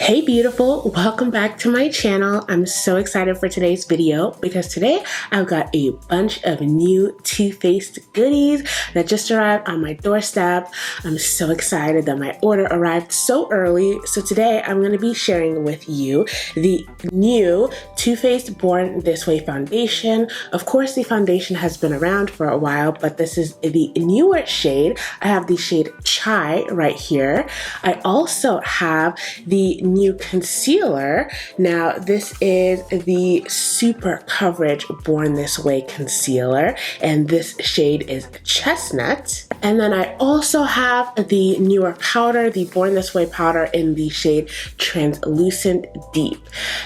Hey beautiful, welcome back to my channel. I'm so excited for today's video because today I've got a bunch of new Too Faced goodies that just arrived on my doorstep. I'm so excited that my order arrived so early. So today I'm going to be sharing with you the new Too Faced Born This Way foundation. Of course, the foundation has been around for a while, but this is the newer shade. I have the shade Chai right here. I also have the new concealer. Now this is the Super Coverage Born This Way concealer, and this shade is Chestnut. And then I also have the newer powder, the Born This Way powder in the shade Translucent Deep.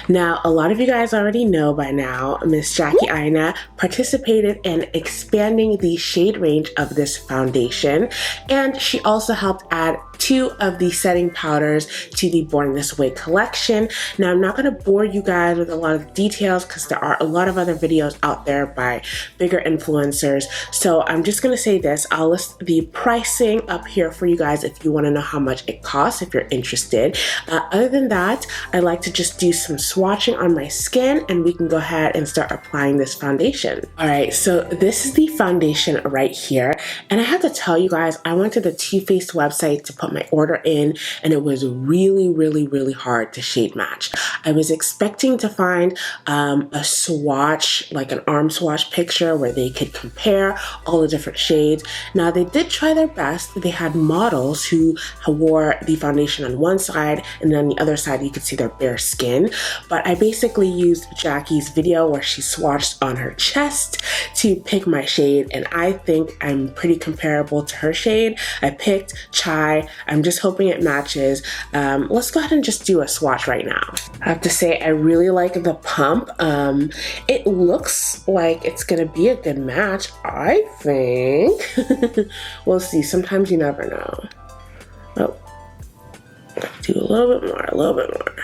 Now a lot of you guys already know by now, Miss Jackie Aina participated in expanding the shade range of this foundation, and she also helped add 2 of the setting powders to the Born This Way collection. Now I'm not going to bore you guys with a lot of details because there are a lot of other videos out there by bigger influencers, so I'm just going to say this. I'll list the pricing up here for you guys if you want to know how much it costs if you're interested. Other than that, I like to just do some swatching on my skin and we can go ahead and start applying this foundation. Alright, so this is the foundation right here, and I have to tell you guys, I went to the Too Faced website to put my order in, and it was really hard to shade match. I was expecting to find a swatch, like an arm swatch picture where they could compare all the different shades. Now they did try their best. They had models who wore the foundation on one side, and then on the other side you could see their bare skin, but I basically used Jackie's video where she swatched on her chest to pick my shade, and I think I'm pretty comparable to her shade. I picked Chai. I'm just hoping it matches. Let's go ahead and just do a swatch right now. I have to say I really like the pump. It looks like it's gonna be a good match, I think. We'll see. Sometimes you never know. Oh, do a little bit more.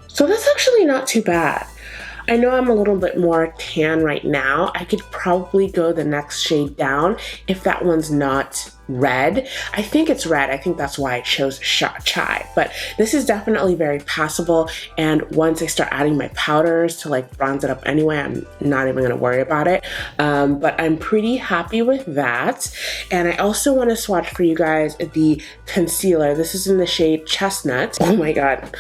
So that's actually not too bad. I know I'm a little bit more tan right now. I could probably go the next shade down if that one's not red. I think it's red. I think that's why I chose Chai, but this is definitely very passable, and once I start adding my powders to like bronze it up anyway, I'm not even gonna worry about it. But I'm pretty happy with that. And I also want to swatch for you guys the concealer. This is in the shade Chestnut. Oh my god.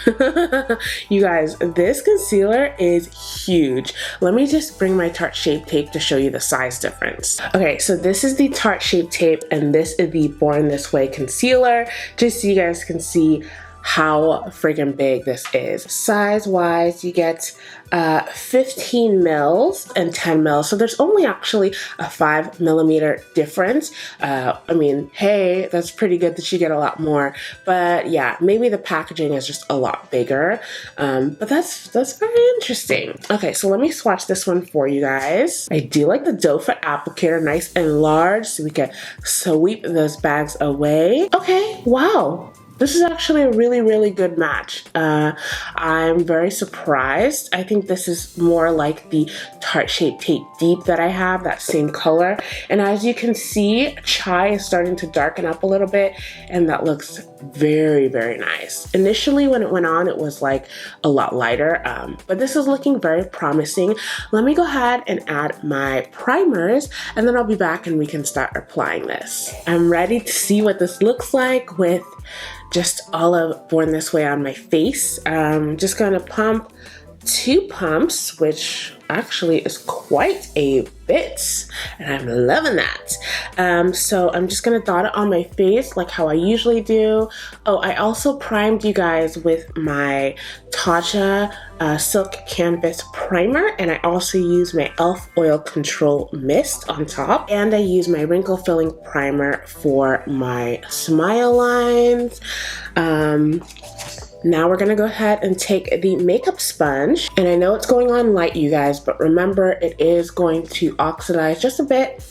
You guys, this concealer is huge. Let me just bring my Tarte Shape Tape to show you the size difference. Okay, so this is the Tarte Shape Tape, and this is the Born This Way concealer, just so you guys can see how friggin' big this is. Size wise, you get 15 mils and 10 mils, so there's only actually a 5mm difference. I mean, hey, that's pretty good that you get a lot more, but yeah, maybe the packaging is just a lot bigger, but that's very interesting. Okay, so let me swatch this one for you guys. I do like the doe foot applicator, nice and large, so we can sweep those bags away. Okay, wow. This is actually a really good match. I'm very surprised. I think this is more like the Tarte Shape Tape Deep that I have, that same color. And as you can see, Chai is starting to darken up a little bit, and that looks very nice. Initially when it went on, it was like a lot lighter, but this is looking very promising. Let me go ahead and add my primers, and then I'll be back and we can start applying this. I'm ready to see what this looks like with just all of Born This Way on my face. Just gonna pump 2 pumps, which actually is quite a bit, and I'm loving that. So I'm just gonna dot it on my face like how I usually do. Oh, I also primed you guys with my Tatcha Silk Canvas Primer, and I also use my e.l.f. Oil Control Mist on top, and I use my Wrinkle Filling Primer for my smile lines. Now we're gonna go ahead and take the makeup sponge, and I know it's going on light, you guys, but remember it is going to oxidize just a bit.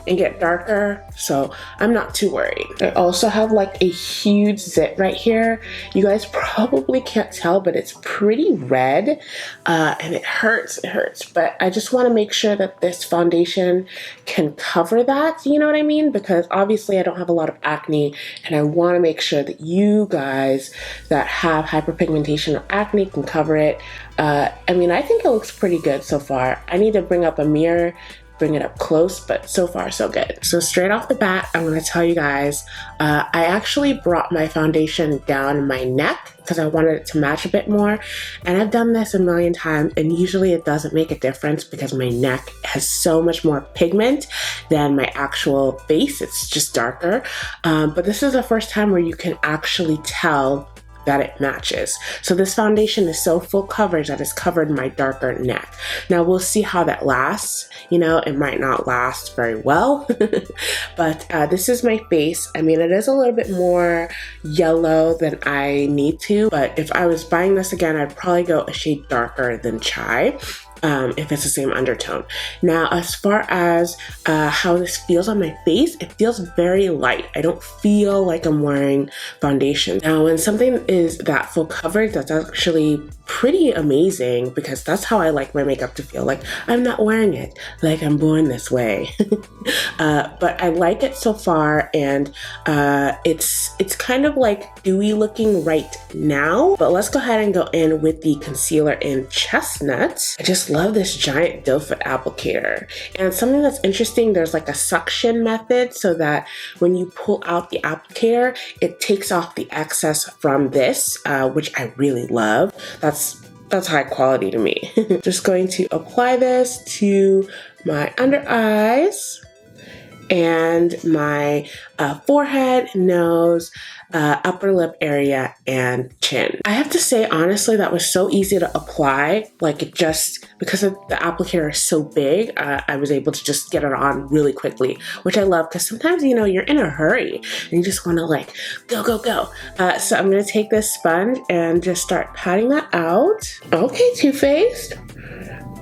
and get darker, so I'm not too worried. I also have like a huge zit right here. You guys probably can't tell, but it's pretty red, and it hurts, but I just want to make sure that this foundation can cover that, you know what I mean? Because obviously I don't have a lot of acne, and I want to make sure that you guys that have hyperpigmentation or acne can cover it. I mean, I think it looks pretty good so far. I need to bring up a mirror, bring it up close, but so far so good. So straight off the bat, I'm going to tell you guys, I actually brought my foundation down my neck because I wanted it to match a bit more, and I've done this a million times, and usually it doesn't make a difference because my neck has so much more pigment than my actual face. It's just darker, but this is the first time where you can actually tell that it matches. So this foundation is so full coverage that it's covered my darker neck. Now we'll see how that lasts. You know, it might not last very well, but this is my face. I mean, it is a little bit more yellow than I need to, but if I was buying this again, I'd probably go a shade darker than chai. If it's the same undertone. Now, as far as how this feels on my face, it feels very light. I don't feel like I'm wearing foundation. Now, when something is that full coverage, that's actually pretty amazing because that's how I like my makeup to feel. Like I'm not wearing it, like I'm born this way. But I like it so far, and it's kind of like dewy looking right now. But let's go ahead and go in with the concealer in Chestnut. I just love this giant doe foot applicator. And something that's interesting, there's like a suction method so that when you pull out the applicator, it takes off the excess from this, which I really love. That's high quality to me. Just going to apply this to my under eyes and my forehead, nose, upper lip area, and chin. I have to say, honestly, that was so easy to apply. Like it just, because of the applicator is so big, I was able to just get it on really quickly, which I love because sometimes, you know, you're in a hurry and you just want to like go, go, go. So I'm going to take this sponge and just start patting that out. Okay, Too Faced.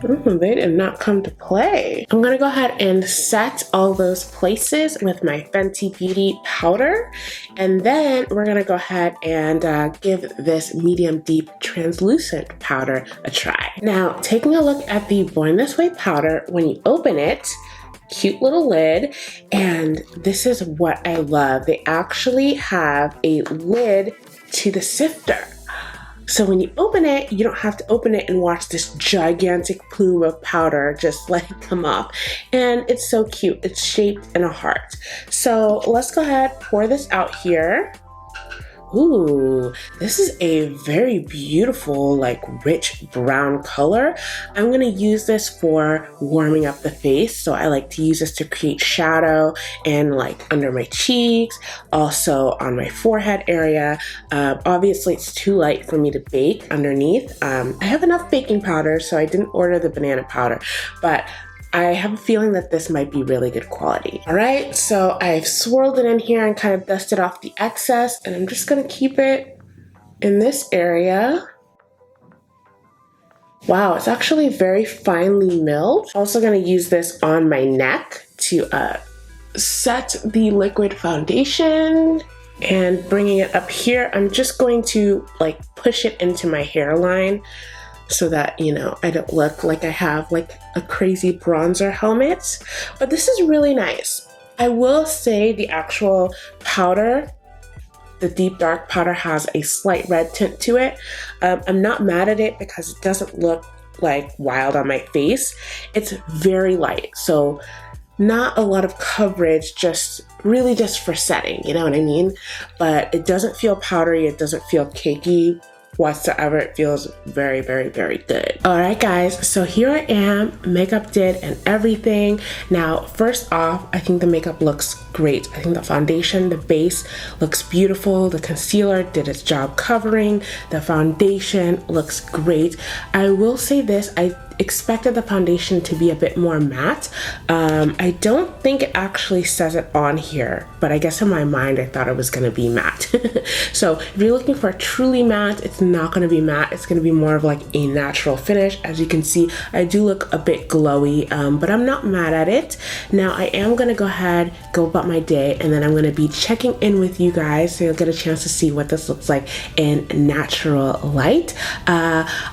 They did not come to play. I'm gonna go ahead and set all those places with my Fenty Beauty powder, and then we're gonna go ahead and give this medium deep translucent powder a try. Now, taking a look at the Born This Way powder, when you open it, cute little lid, and this is what I love. They actually have a lid to the sifter. So when you open it, you don't have to open it and watch this gigantic plume of powder just like come up. And it's so cute. It's shaped in a heart. So let's go ahead, pour this out here. Ooh, this is a very beautiful, like rich brown color. I'm gonna use this for warming up the face. So I like to use this to create shadow and like under my cheeks, also on my forehead area. Obviously it's too light for me to bake underneath. I have enough baking powder, so I didn't order the banana powder, but I have a feeling that this might be really good quality. All right, so I've swirled it in here and kind of dusted off the excess, and I'm just gonna keep it in this area. Wow, it's actually very finely milled. Also gonna use this on my neck to set the liquid foundation. And bringing it up here, I'm just going to like push it into my hairline so that, you know, I don't look like I have like a crazy bronzer helmet. But this is really nice. I will say the actual powder, the deep dark powder, has a slight red tint to it. I'm not mad at it because it doesn't look like wild on my face. It's very light, so not a lot of coverage, just really just for setting, you know what I mean? But it doesn't feel powdery, it doesn't feel cakey whatsoever. It feels very, very, very good. All right, guys, so here I am, makeup did and everything. Now, first off, I think the makeup looks great. I think the foundation, the base looks beautiful. The concealer did its job covering. The foundation looks great. I will say this, expected the foundation to be a bit more matte. I don't think it actually says it on here, but I guess in my mind I thought it was going to be matte. So if you're looking for a truly matte, it's not going to be matte. It's going to be more of like a natural finish. As you can see, I do look a bit glowy, but I'm not mad at it. Now I am going to go ahead, go about my day, and then I'm going to be checking in with you guys so you'll get a chance to see what this looks like in natural light.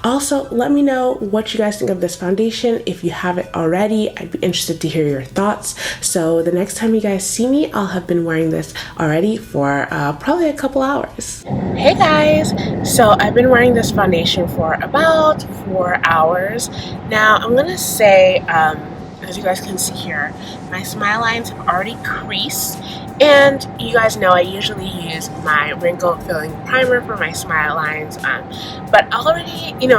Also, let me know what you guys think of this foundation. If you have it already, I'd be interested to hear your thoughts. So the next time you guys see me, I'll have been wearing this already for probably a couple hours. Hey guys, so I've been wearing this foundation for about 4 hours. Now I'm gonna say, as you guys can see here, my smile lines have already creased, and you guys know I usually use my wrinkle filling primer for my smile lines, but already, you know,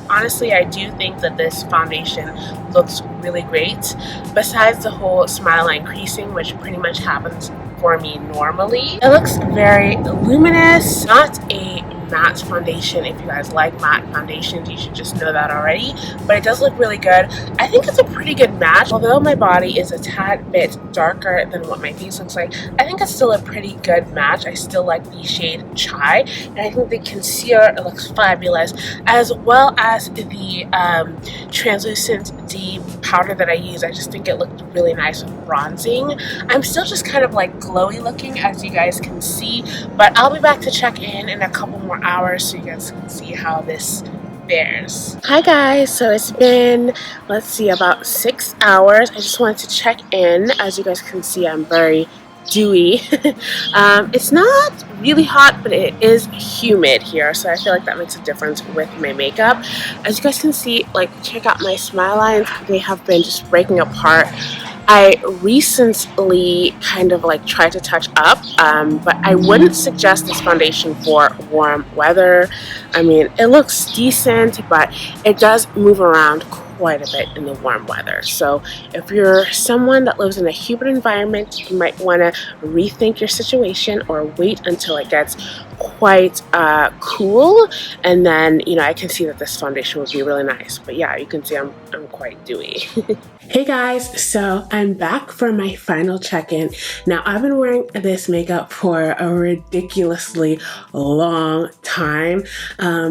honestly, I do think that this foundation looks really great. Besides the whole smile line creasing, which pretty much happens for me normally, it looks very luminous. Not a matte foundation. If you guys like matte foundations, you should just know that already, but it does look really good. I think it's a pretty good match. Although my body is a tad bit darker than what my face looks like, I think it's still a pretty good match. I still like the shade Chai, and I think the concealer looks fabulous, as well as the translucent deep powder that I use. I just think it looked really nice with bronzing. I'm still just kind of like glowy looking, as you guys can see, but I'll be back to check in a couple more hours so you guys can see how this fares. Hi guys, so it's been, let's see, about 6 hours. I just wanted to check in. As you guys can see, I'm very dewy. It's not really hot, but it is humid here, so I feel like that makes a difference with my makeup. As you guys can see, like, check out my smile lines. They have been just breaking apart. I recently kind of like tried to touch up, but I wouldn't suggest this foundation for warm weather. I mean, it looks decent, but it does move around quite a bit in the warm weather. So if you're someone that lives in a humid environment, you might want to rethink your situation or wait until it gets quite cool, and then, you know, I can see that this foundation would be really nice. But yeah, you can see I'm quite dewy. Hey guys, so I'm back for my final check-in. Now, I've been wearing this makeup for a ridiculously long time,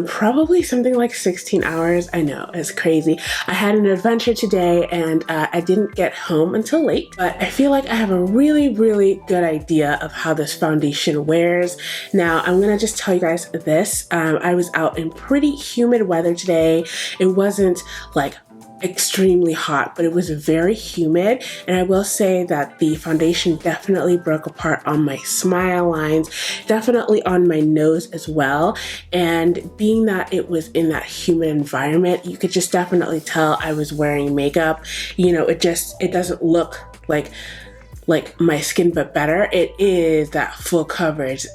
probably something like 16 hours. I know, it's crazy. I had an adventure today, and I didn't get home until late, but I feel like I have a really good idea of how this foundation wears. Now, I'm gonna just tell you guys this. I was out in pretty humid weather today. It wasn't like extremely hot, but it was very humid, and I will say that the foundation definitely broke apart on my smile lines, definitely on my nose as well. And being that it was in that humid environment, you could just definitely tell I was wearing makeup. You know, it doesn't look like my skin, but better. It is that full coverage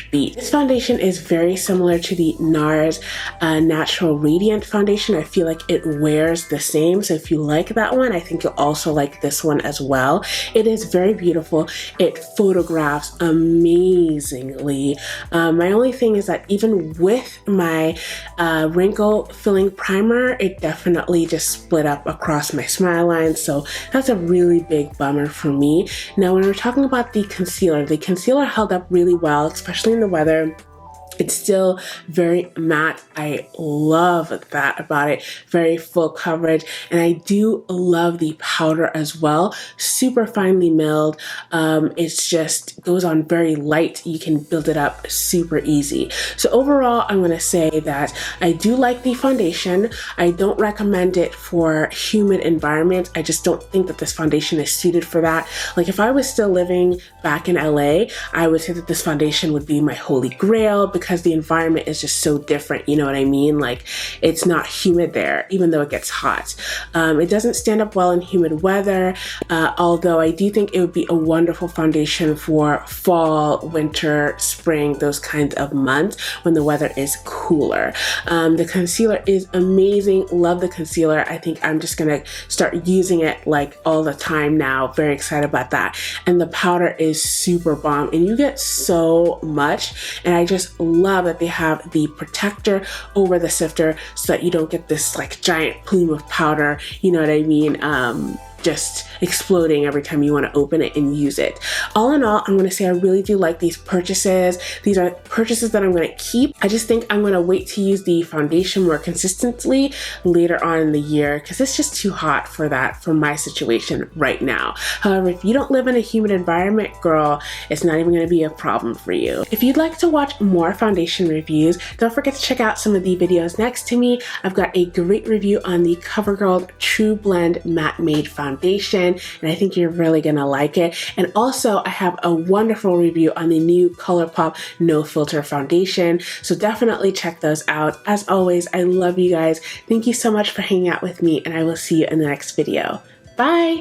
beat. This foundation is very similar to the NARS Natural Radiant foundation. I feel like it wears the same, so if you like that one, I think you'll also like this one as well. It is very beautiful. It photographs amazingly. My only thing is that even with my wrinkle filling primer, it definitely just split up across my smile lines, so that's a really big bummer for me. Now, when we're talking about the concealer held up really well, especially in the weather. It's still very matte. I love that about it. Very full coverage. And I do love the powder as well. Super finely milled. It's just goes on very light. You can build it up super easy. So overall, I'm going to say that I do like the foundation. I don't recommend it for humid environments. I just don't think that this foundation is suited for that. Like, if I was still living back in LA, I would say that this foundation would be my holy grail, because the environment is just so different, you know what I mean? Like, it's not humid there, even though it gets hot. It doesn't stand up well in humid weather, although I do think it would be a wonderful foundation for fall, winter, spring, those kinds of months when the weather is cooler. The concealer is amazing. Love the concealer. I think I'm just gonna start using it like all the time now. Very excited about that. And the powder is super bomb, and you get so much, and I just love that they have the protector over the sifter so that you don't get this like giant plume of powder, you know what I mean, just exploding every time you want to open it and use it. All in all, I'm going to say I really do like these purchases. These are purchases that I'm going to keep. I just think I'm going to wait to use the foundation more consistently later on in the year because it's just too hot for that for my situation right now. However, if you don't live in a humid environment, girl, it's not even going to be a problem for you. If you'd like to watch more foundation reviews, don't forget to check out some of the videos next to me. I've got a great review on the CoverGirl True Blend Matte Made Foundation, and I think you're really gonna like it. And also I have a wonderful review on the new ColourPop No Filter foundation, so definitely check those out. As always, I love you guys. Thank you so much for hanging out with me, and I will see you in the next video. Bye!